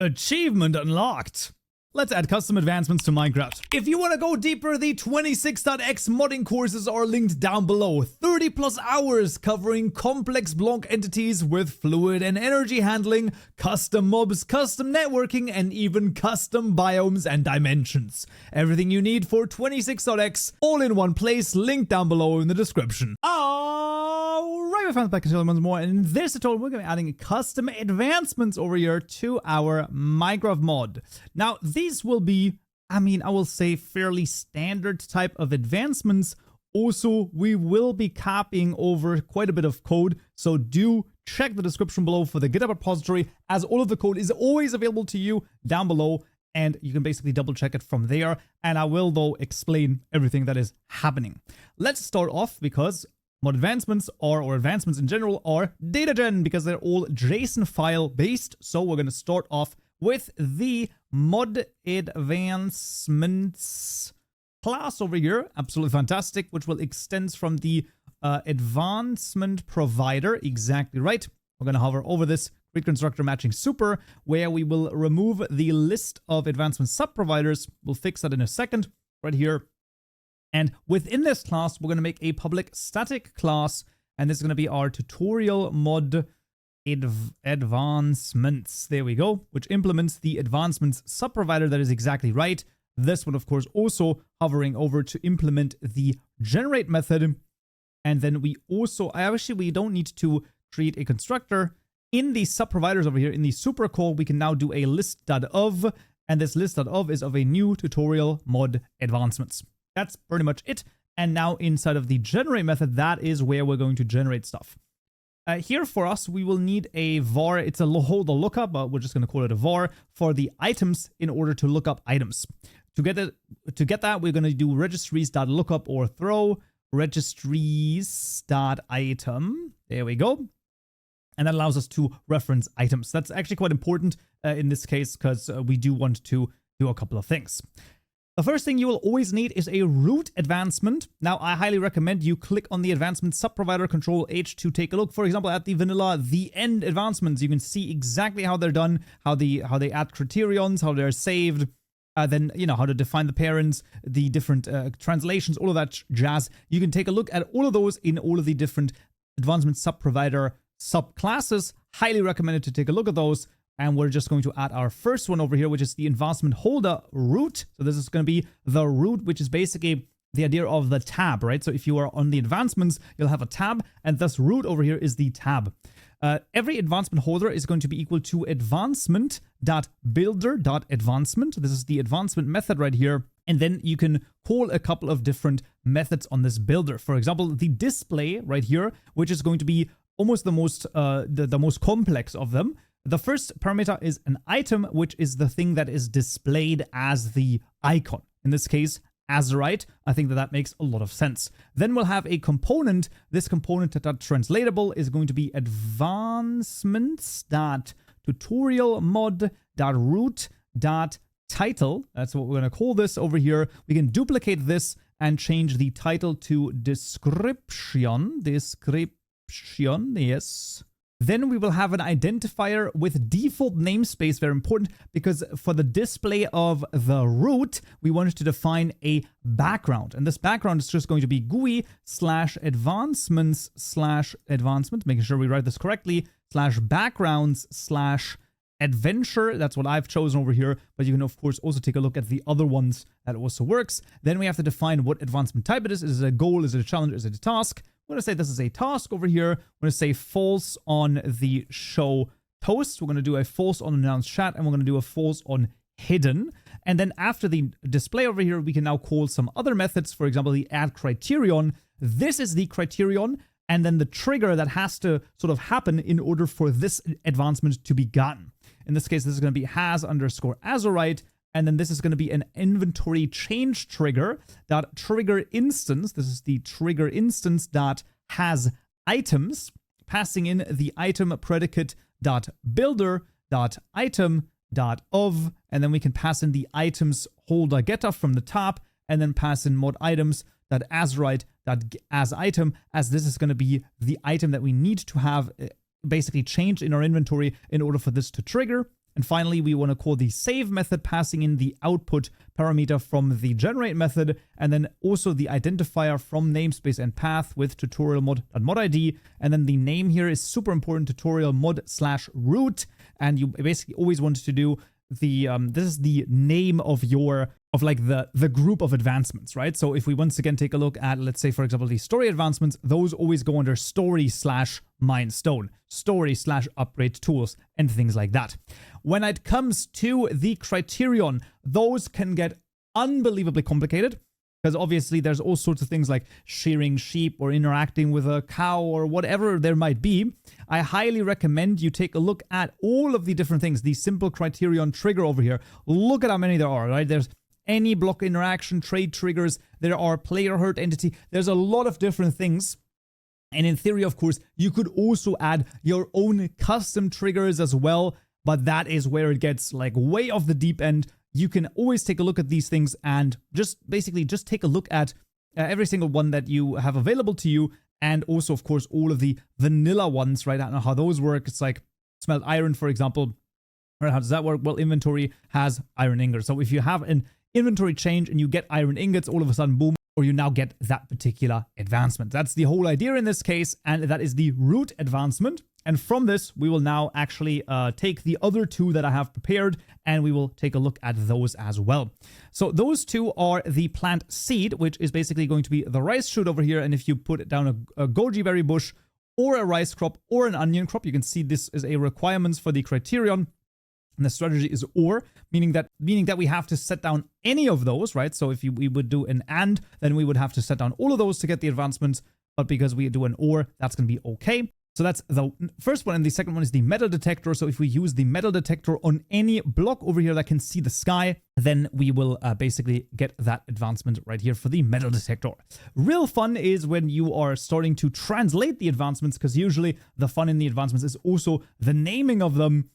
Achievement unlocked! Let's add custom advancements to Minecraft. If you want to go deeper, the 26.x modding courses are linked down below. 30 plus hours covering complex block entities with fluid and energy handling, custom mobs, custom networking, and even custom biomes and dimensions. Everything you need for 26.x, all in one place, linked down below in the description. Alright, my friends, back to once more, and in this tutorial we're going to be adding custom advancements over here to our Minecraft mod. Now, these will be, I will say, fairly standard type of advancements. Also, we will be copying over quite a bit of code, so do check the description below for the GitHub repository, as all of the code is always available to you down below, and you can basically double check it from there, and I will, though, explain everything that is happening. Let's start off because mod advancements or advancements in general are data gen because they're all JSON file based. So we're going to start off with the mod advancements class over here. Absolutely fantastic, which will extend from the advancement provider. Exactly right. We're going to hover over this create constructor matching super, where we will remove the list of advancement sub-providers. We'll fix that in a second right here. And within this class, we're going to make a public static class, and this is going to be our tutorial mod advancements. There we go, which implements the advancements subprovider. That is exactly right. This one, of course, also hovering over to implement the generate method. And then we also, we don't need to create a constructor. In the subproviders over here, in the super call, we can now do a list.of, and this list.of is of a new tutorial mod advancements. That's pretty much it. And now inside of the generate method, that is where we're going to generate stuff. Here for us, we will need a var. It's a hold the lookup, but we're just going to call it a var for the items in order to look up items. To get that, we're going to do registries.lookup or throw registries.item. There we go. And that allows us to reference items. That's actually quite important in this case because we do want to do a couple of things. The first thing you will always need is a root advancement. Now, I highly recommend you click on the advancement subprovider, Control H to take a look. For example, at the vanilla, the end advancements, you can see exactly how they're done, how they add criterions, how they're saved, then, how to define the parents, the different translations, all of that jazz. You can take a look at all of those in all of the different advancement subprovider subclasses. Highly recommended to take a look at those. And we're just going to add our first one over here, which is the advancement holder root. So this is going to be the root, which is basically the idea of the tab, right? So if you are on the advancements, you'll have a tab, and thus root over here is the tab. Every advancement holder is going to be equal to advancement.builder.advancement. This is the advancement method right here. And then you can call a couple of different methods on this builder. For example, the display right here, which is going to be almost the most complex of them. The first parameter is an item, which is the thing that is displayed as the icon. In this case, Azurite. I think that makes a lot of sense. Then we'll have a component. This component.translatable is going to be advancements.tutorialmod.root.title. That's what we're going to call this over here. We can duplicate this and change the title to description. Description, yes. Then we will have an identifier with default namespace, very important, because for the display of the root, we wanted to define a background. And this background is just going to be GUI/advancements/advancement, making sure we write this correctly, /backgrounds/adventure. That's what I've chosen over here, but you can, of course, also take a look at the other ones that also works. Then we have to define what advancement type it is. Is it a goal? Is it a challenge? Is it a task? We're going to say this is a task over here. We're going to say false on the show post. We're going to do a false on announced chat, and we're going to do a false on hidden. And then after the display over here, we can now call some other methods. For example, the add criterion. This is the criterion, and then the trigger that has to sort of happen in order for this advancement to be gotten. In this case, this is going to be has_Azurite. And then this is going to be an inventory change trigger dot trigger instance. This is the trigger instance dot has items, passing in the item predicate dot builder dot item dot of, and then we can pass in the items holder getter from the top, and then pass in mod items dot Azurite dot as item, as this is going to be the item that we need to have basically changed in our inventory in order for this to trigger. And finally, we want to call the save method, passing in the output parameter from the generate method, and then also the identifier from namespace and path with tutorial mod ID. And then the name here is super important, tutorial mod/root. And you basically always want to do the this is the name of your the group of advancements, right? So if we once again take a look at, let's say, for example, the story advancements, those always go under story/mindstone, story/upgrade tools, and things like that. When it comes to the criterion, those can get unbelievably complicated, because obviously there's all sorts of things like shearing sheep or interacting with a cow or whatever there might be. I highly recommend you take a look at all of the different things. The simple criterion trigger over here, look at how many there are, right? There's any block interaction, trade triggers, there are player hurt entity, there's a lot of different things. And in theory, of course, you could also add your own custom triggers as well, but that is where it gets like way off the deep end. You can always take a look at these things and just take a look at every single one that you have available to you, and also, of course, all of the vanilla ones, right? I don't know how those work. It's like smelt iron, for example. Right? How does that work? Well, inventory has iron ingots. So if you have an inventory change and you get iron ingots, all of a sudden, boom, or you now get that particular advancement. That's the whole idea in this case, and that is the root advancement. And from this, we will now actually take the other two that I have prepared, and we will take a look at those as well. So those two are the plant seed, which is basically going to be the rice shoot over here. And if you put down a goji berry bush or a rice crop or an onion crop, you can see this is a requirements for the criterion. And the strategy is or, meaning that we have to set down any of those, right? So if we would do an and, then we would have to set down all of those to get the advancements. But because we do an or, that's going to be okay. So that's the first one, and the second one is the metal detector. So if we use the metal detector on any block over here that can see the sky, then we will basically get that advancement right here for the metal detector. Real fun is when you are starting to translate the advancements, because usually the fun in the advancements is also the naming of them.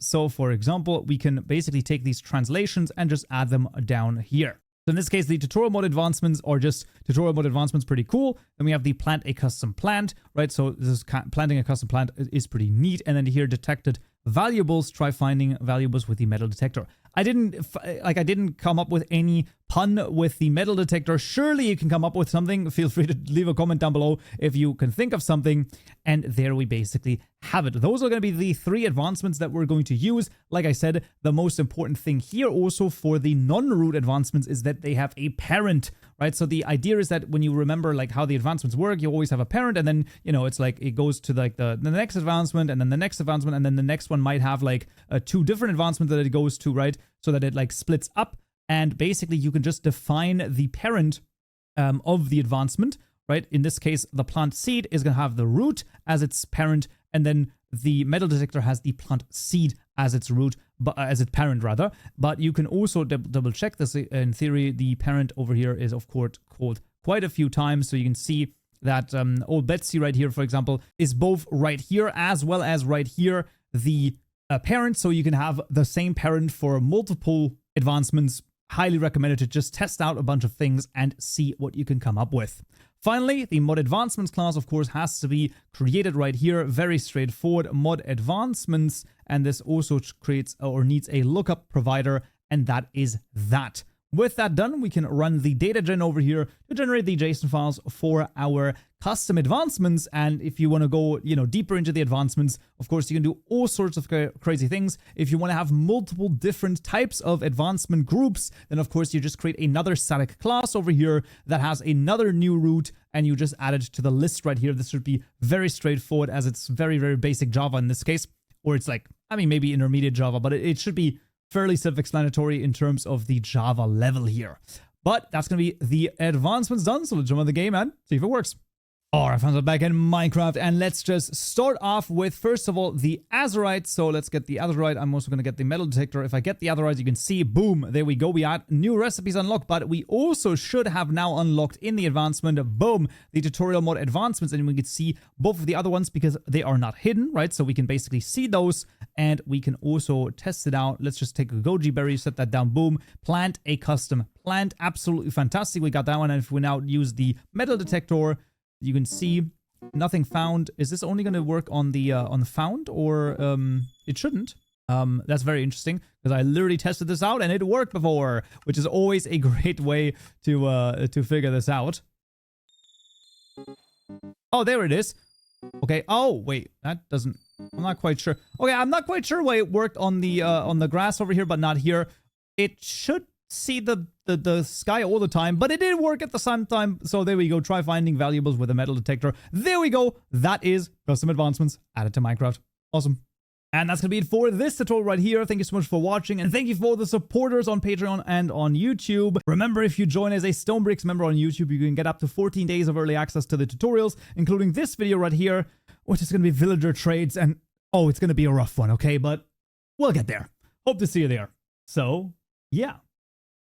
So for example, we can basically take these translations and just add them down here. So in this case, the tutorial mod advancements are just tutorial mod advancements, pretty cool. Then we have the plant a custom plant, right? So this is planting a custom plant is pretty neat. And then here, detected valuables, try finding valuables with the metal detector. I didn't come up with any pun with the metal detector. Surely you can come up with something. Feel free to leave a comment down below if you can think of something. And there we basically have it. Those are going to be the three advancements that we're going to use. Like I said, the most important thing here also for the non-root advancements is that they have a parent, right? So the idea is that when you remember like how the advancements work, you always have a parent, and then, you know, it's like it goes to like the next advancement, and then the next advancement, and then the next one might have like two different advancements that it goes to, right? So that it like splits up, and basically you can just define the parent of the advancement, right? In this case, the plant seed is going to have the root as its parent, and then the metal detector has the plant seed as its root, but as its parent rather. But you can also double check this. In theory, the parent over here is of course called quite a few times, so you can see that old Betsy right here, for example, is both right here as well as right here the parent. So you can have the same parent for multiple advancements. Highly recommended to just test out a bunch of things and see what you can come up with. Finally, the mod advancements class, of course, has to be created right here. Very straightforward, mod advancements. And this also creates or needs a lookup provider. And that is that. With that done, we can run the data gen over here to generate the JSON files for our custom advancements. And if you want to go, deeper into the advancements, of course, you can do all sorts of crazy things. If you want to have multiple different types of advancement groups, then of course you just create another static class over here that has another new root, and you just add it to the list right here. This should be very straightforward, as it's very, very basic Java in this case, or it's like, maybe intermediate Java, but it should be fairly self-explanatory in terms of the Java level here. But that's going to be the advancements done. So let's jump on the game and see if it works. All right, fans, I'm back in Minecraft, and let's just start off with, first of all, the azurite. So let's get the azurite. I'm also going to get the metal detector. If I get the azurite, you can see, boom, there we go. We had new recipes unlocked, but we also should have now unlocked in the advancement, boom, the tutorial mod advancements, and we can see both of the other ones because they are not hidden, right? So we can basically see those, and we can also test it out. Let's just take a goji berry, set that down, boom, plant a custom plant. Absolutely fantastic. We got that one, and if we now use the metal detector, you can see nothing found. Is this only going to work on the found, or it shouldn't? That's very interesting because I literally tested this out and it worked before, which is always a great way to figure this out. Oh, there it is. Okay. Oh, wait, that doesn't. I'm not quite sure. Okay, I'm not quite sure why it worked on the grass over here, but not here. It should see the sky all the time, but it did work at the same time. So there we go. Try finding valuables with a metal detector. There we go. That is custom advancements added to Minecraft. Awesome. And that's going to be it for this tutorial right here. Thank you so much for watching, and thank you for the supporters on Patreon and on YouTube. Remember, if you join as a Stonebricks member on YouTube, you can get up to 14 days of early access to the tutorials, including this video right here, which is going to be villager trades, and oh, it's going to be a rough one, okay? But we'll get there. Hope to see you there. So, yeah.